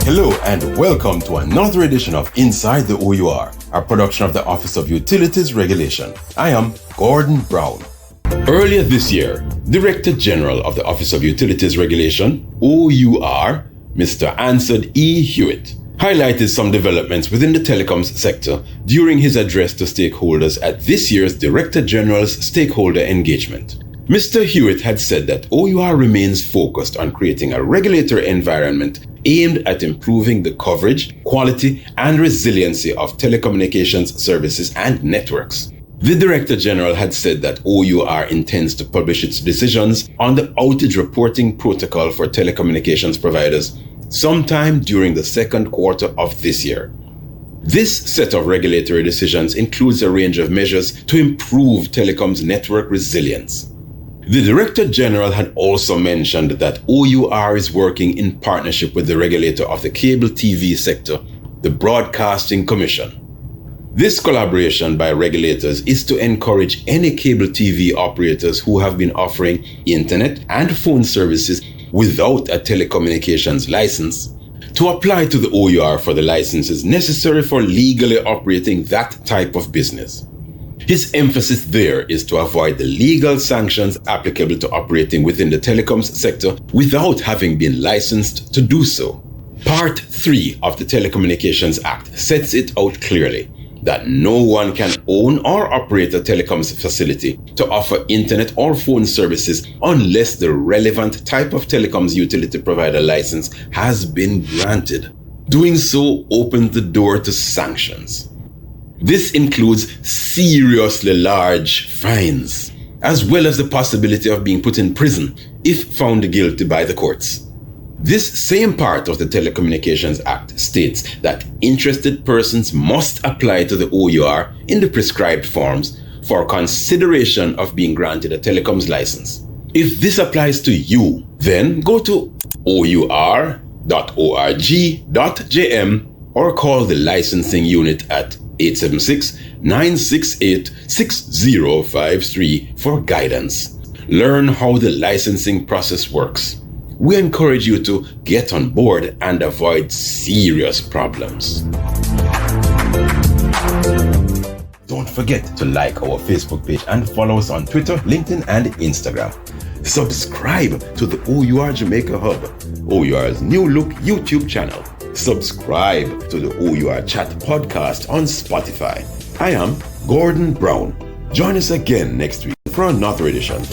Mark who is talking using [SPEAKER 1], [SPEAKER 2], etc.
[SPEAKER 1] Hello and welcome to another edition of Inside the OUR, a production of the Office of Utilities Regulation. I am Gordon Brown. Earlier this year, Director General of the Office of Utilities Regulation, OUR, Mr. Ansard E. Hewitt, highlighted some developments within the telecoms sector during his address to stakeholders at this year's Director General's Stakeholder Engagement. Mr. Hewitt had said that OUR remains focused on creating a regulatory environment aimed at improving the coverage, quality, and resiliency of telecommunications services and networks. The Director General had said that OUR intends to publish its decisions on the outage reporting protocol for telecommunications providers sometime during the second quarter of this year. This set of regulatory decisions includes a range of measures to improve telecoms network resilience. The Director General had also mentioned that OUR is working in partnership with the regulator of the cable TV sector, the Broadcasting Commission. This collaboration by regulators is to encourage any cable TV operators who have been offering internet and phone services without a telecommunications license to apply to the OUR for the licenses necessary for legally operating that type of business. His emphasis there is to avoid the legal sanctions applicable to operating within the telecoms sector without having been licensed to do so. Part 3 of the Telecommunications Act sets it out clearly that no one can own or operate a telecoms facility to offer internet or phone services unless the relevant type of telecoms utility provider license has been granted. Doing so opens the door to sanctions. This includes seriously large fines, as well as the possibility of being put in prison if found guilty by the courts. This same part of the Telecommunications Act states that interested persons must apply to the OUR in the prescribed forms for consideration of being granted a telecoms license. If this applies to you, then go to our.org.jm or call the licensing unit at 876-968-6053 for guidance. Learn how the licensing process works. We encourage you to get on board and avoid serious problems. Don't forget to like our Facebook page and follow us on Twitter, LinkedIn, and Instagram. Subscribe to the OUR Jamaica Hub, OUR's new look YouTube channel. Subscribe to the OUR Chat podcast on Spotify. I am Gordon Brown. Join us again next week for another edition.